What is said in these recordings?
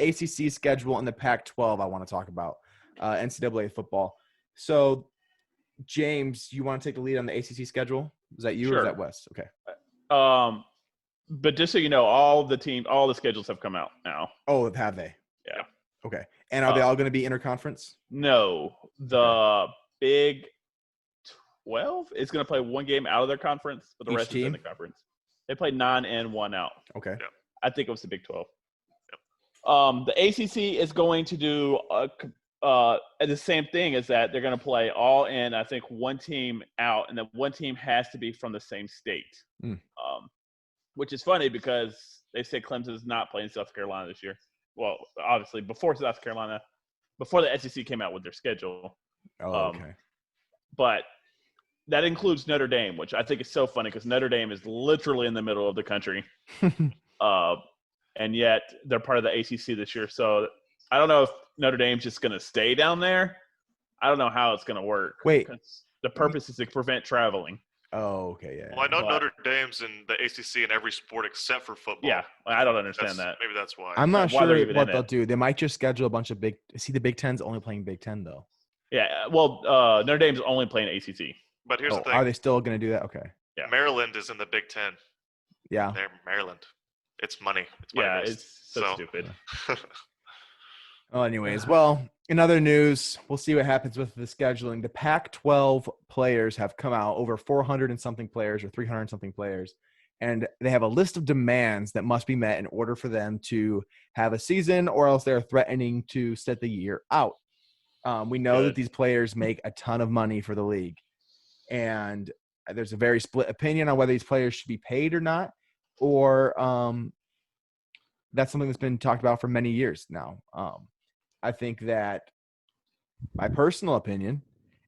ACC schedule and the Pac-12 I want to talk about, NCAA football. So, James, you want to take the lead on the ACC schedule? Is that you or is that Wes? Okay. But just so you know, all the schedules have come out now. Oh, have they? Yeah. Okay. And are they all going to be interconference? No. The Big 12 is going to play one game out of their conference, but the rest is in the conference. They played 9 and 1 out. Okay. Yep. I think it was the Big 12. Yep. The ACC is going to do the same thing as that. They're going to play all in, I think, one team out, and then one team has to be from the same state. Which is funny because they say Clemson is not playing South Carolina this year. Well, obviously, before the SEC came out with their schedule. Okay. But that includes Notre Dame, which I think is so funny because Notre Dame is literally in the middle of the country. And yet they're part of the ACC this year. So I don't know if Notre Dame's just going to stay down there. I don't know how it's going to work. Wait. The purpose is to prevent traveling. Oh, okay, yeah. Well, I know Notre Dame's in the ACC in every sport except for football. Yeah, I don't understand that. Maybe that's why. I'm not sure what they'll do. They might just schedule a bunch of the Big Ten's only playing Big Ten, though. Yeah, well, Notre Dame's only playing ACC. But here's the thing. Are they still going to do that? Okay. Yeah. Maryland is in the Big Ten. Yeah. They're Maryland. It's money. It's so stupid. Well, anyways, in other news, we'll see what happens with the scheduling. The Pac-12 players have come out, over 400 and something players or 300 and something players, and they have a list of demands that must be met in order for them to have a season, or else they're threatening to set the year out. We know that these players make a ton of money for the league, and there's a very split opinion on whether these players should be paid or not, or that's something that's been talked about for many years now. I think that my personal opinion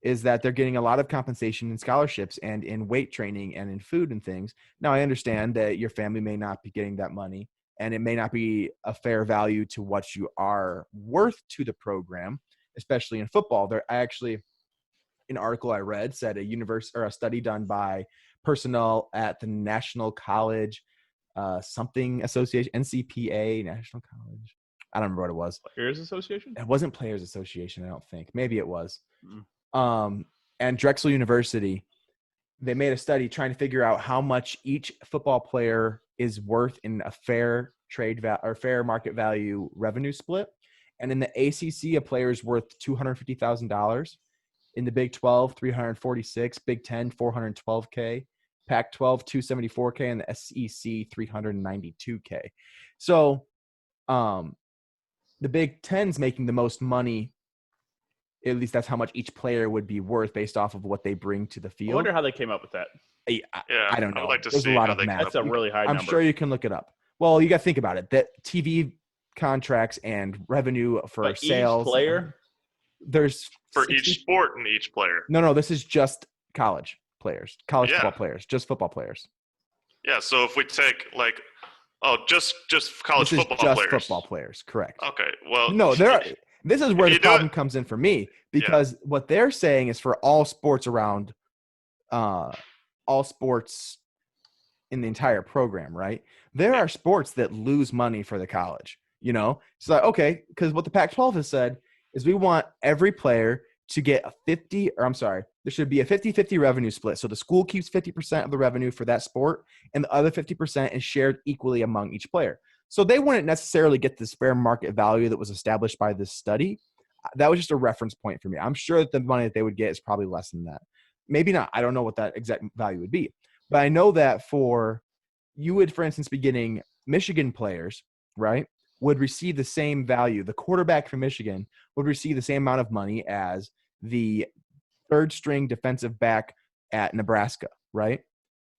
is that they're getting a lot of compensation in scholarships and in weight training and in food and things. Now, I understand that your family may not be getting that money, and it may not be a fair value to what you are worth to the program, especially in football. An article I read said a study done by personnel at the National College something association, NCAA, National College. I don't remember what it was. Players Association? It wasn't Players Association, I don't think. Maybe it was. And Drexel University, they made a study trying to figure out how much each football player is worth in a fair fair market value revenue split. And in the ACC, a player is worth $250,000. In the Big 12, $346,000. Big 10, $412K. Pac-12, $274K, and the SEC, $392K. So, the Big Ten's making the most money. At least that's how much each player would be worth based off of what they bring to the field. I wonder how they came up with that. I don't know. I would like to There's see a lot how of they math. That's a really high number. I'm sure you can look it up. Well, you got to think about it. That TV contracts and revenue for sales. Each player? There's for each sport and each player. No, this is just college players, football players, just football players. Yeah, so if we take just college this football is just players. Football players, correct. Okay, well. No, this is where the problem comes in for me, because what they're saying is for all sports around, all sports in the entire program, right? There are sports that lose money for the college, So, okay, because what the Pac-12 has said is we want every player to get there should be a 50-50 revenue split. So the school keeps 50% of the revenue for that sport, and the other 50% is shared equally among each player. So they wouldn't necessarily get this fair market value that was established by this study. That was just a reference point for me. I'm sure that the money that they would get is probably less than that. Maybe not. I don't know what that exact value would be. But I know that you would, for instance, be getting Michigan players, right, would receive the same value. The quarterback from Michigan would receive the same amount of money as the third-string defensive back at Nebraska, right?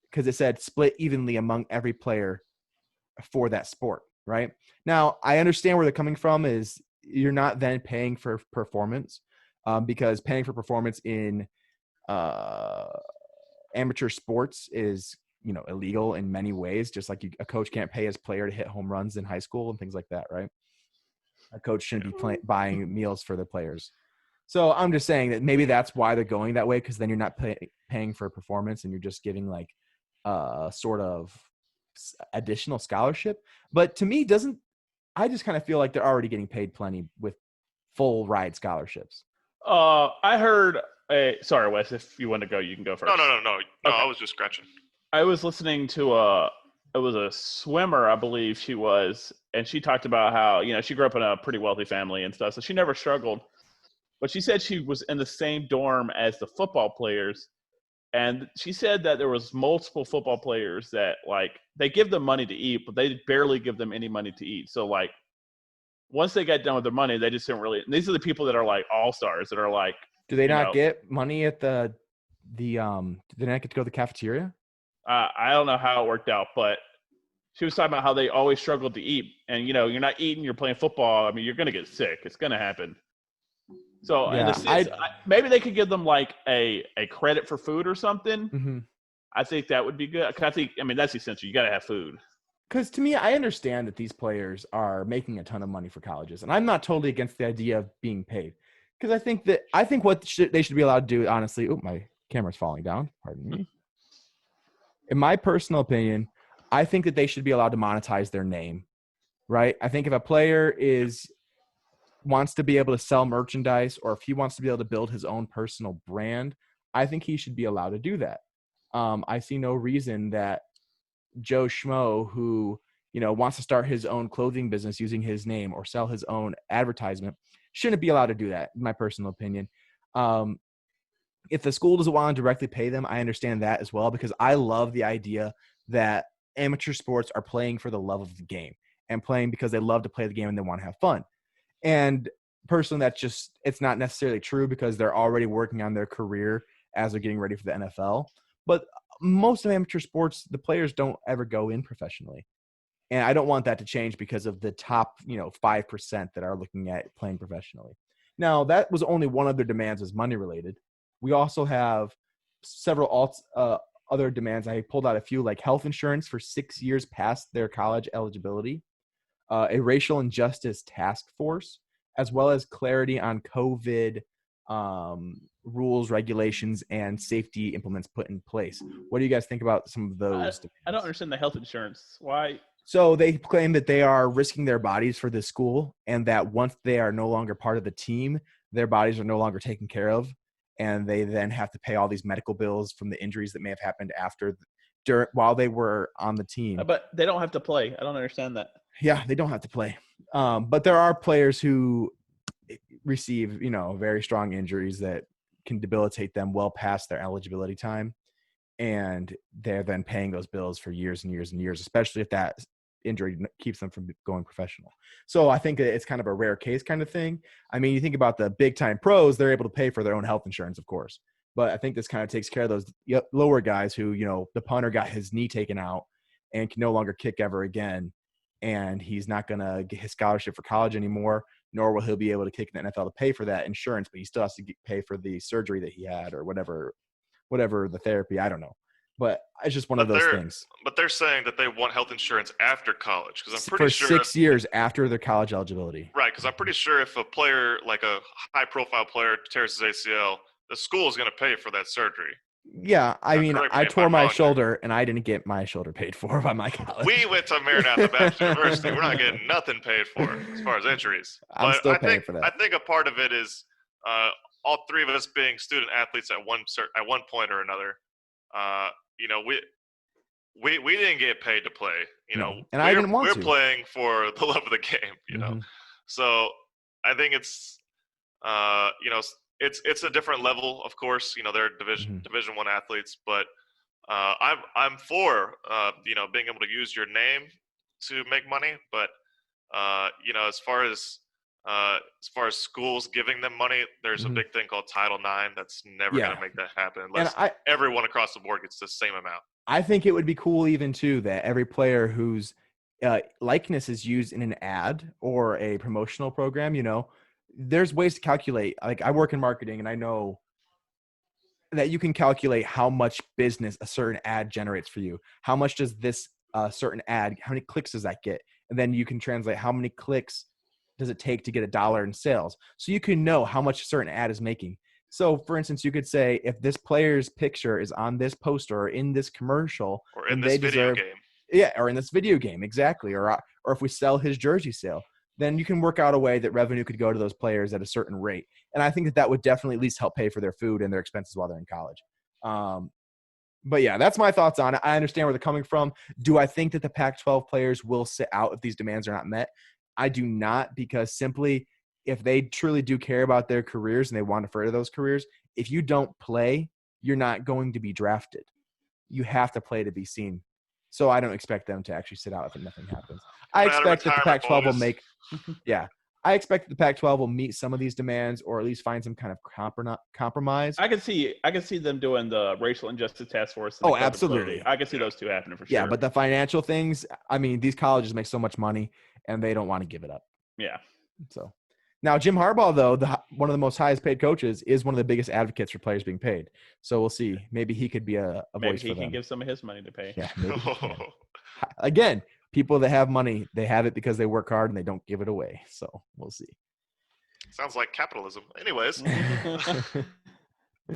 Because it said split evenly among every player for that sport, right? Now, I understand where they're coming from is you're not then paying for performance, because paying for performance in amateur sports is, illegal in many ways, just like a coach can't pay his player to hit home runs in high school and things like that, right? A coach shouldn't be buying meals for the players. So I'm just saying that maybe that's why they're going that way, because then you're not paying for performance and you're just giving like sort of additional scholarship. But to me, I just kind of feel like they're already getting paid plenty with full ride scholarships. I heard sorry, Wes, if you want to go, you can go first. No. Okay. I was just scratching. I was listening to it was a swimmer, I believe she was, and she talked about how, she grew up in a pretty wealthy family and stuff, so she never struggled. But she said she was in the same dorm as the football players, and she said that there was multiple football players that, like, they give them money to eat, but they barely give them any money to eat. So, like, once they got done with their money, they just didn't really – these are the people that are, like, all-stars that are, like – Do they not get money at do they not get to go to the cafeteria? I don't know how it worked out, but she was talking about how they always struggled to eat. And, you're not eating, you're playing football. I mean, you're going to get sick. It's going to happen. So yeah, in a sense, maybe they could give them like a credit for food or something. Mm-hmm. I think that would be good. That's essential. You got to have food. Because to me, I understand that these players are making a ton of money for colleges. And I'm not totally against the idea of being paid. Because I think what they should be allowed to do, honestly – my camera's falling down. Pardon me. In my personal opinion, I think that they should be allowed to monetize their name, right? I think if a player wants to be able to sell merchandise, or if he wants to be able to build his own personal brand, I think he should be allowed to do that. I see no reason that Joe Schmo, who wants to start his own clothing business using his name or sell his own advertisement, shouldn't be allowed to do that, in my personal opinion. If the school doesn't want to directly pay them, I understand that as well, because I love the idea that amateur sports are playing for the love of the game and playing because they love to play the game and they want to have fun. And personally, it's not necessarily true because they're already working on their career as they're getting ready for the NFL. But most of amateur sports, the players don't ever go in professionally. And I don't want that to change because of the top, 5% that are looking at playing professionally. Now, that was only one of their demands was money related. We also have several other demands. I pulled out a few, like health insurance for 6 years past their college eligibility, a racial injustice task force, as well as clarity on COVID rules, regulations, and safety implements put in place. What do you guys think about some of those? I don't understand the health insurance. Why? So they claim that they are risking their bodies for this school, and that once they are no longer part of the team, their bodies are no longer taken care of. And they then have to pay all these medical bills from the injuries that may have happened while they were on the team. But they don't have to play. I don't understand that. Yeah, they don't have to play. But there are players who receive, very strong injuries that can debilitate them well past their eligibility time. And they're then paying those bills for years and years and years, especially if that injury keeps them from going professional. So I think it's kind of a rare case kind of thing. I mean, you think about the big time pros, they're able to pay for their own health insurance, of course. But I think this kind of takes care of those lower guys who, the punter got his knee taken out and can no longer kick ever again. And he's not going to get his scholarship for college anymore, nor will he be able to kick in the NFL to pay for that insurance, but he still has to pay for the surgery that he had or whatever the therapy, I don't know. But it's just one of those things. But they're saying that they want health insurance after college, because I'm pretty sure for 6 years after their college eligibility. Right, because I'm pretty sure if a player, like a high-profile player, tears his ACL, the school is going to pay for that surgery. Yeah, I tore my shoulder, and I didn't get my shoulder paid for by my college. We went to Maranatha Baptist University. We're not getting nothing paid for as far as injuries. I'm still paying for that. I think a part of it is all three of us being student athletes at one point or another. We didn't get paid to play, and I didn't want to. We're playing for the love of the game, know. So I think it's, it's a different level, of course. They're Division I athletes, but I'm for being able to use your name to make money. But as far as schools giving them money, there's a big thing called Title IX that's never going to make that happen unless everyone across the board gets the same amount. I think it would be cool even too that every player whose likeness is used in an ad or a promotional program, there's ways to calculate. Like, I work in marketing, and I know that you can calculate how much business a certain ad generates for you. How much does this certain ad, how many clicks does that get? And then you can translate how many clicks does it take to get $1 in sales. So you can know how much a certain ad is making. So, for instance, you could say if this player's picture is on this poster or in this commercial, or in this video game, Yeah, or in this video game, exactly. Or if we sell his jersey sale, then you can work out a way that revenue could go to those players at a certain rate. And I think that would definitely at least help pay for their food and their expenses while they're in college. But yeah, that's my thoughts on it. I understand where they're coming from. Do I think that the Pac-12 players will sit out if these demands are not met? I do not, because simply if they truly do care about their careers and they want to further those careers, if you don't play, you're not going to be drafted. You have to play to be seen. So I don't expect them to actually sit out if nothing happens. I expect that the Pac-12 will make I expect that the Pac-12 will meet some of these demands, or at least find some kind of compromise. I can see them doing the racial injustice task force. Oh, absolutely. I can see those two happening for sure. Yeah, but the financial things, I mean, these colleges make so much money, and they don't want to give it up. Yeah. So now Jim Harbaugh, though, one of the most highest paid coaches, is one of the biggest advocates for players being paid. So we'll see. Maybe he could be a voice for them. Maybe he can give some of his money to pay. Yeah, maybe. Again, people that have money, they have it because they work hard and they don't give it away. So we'll see. Sounds like capitalism. Anyways.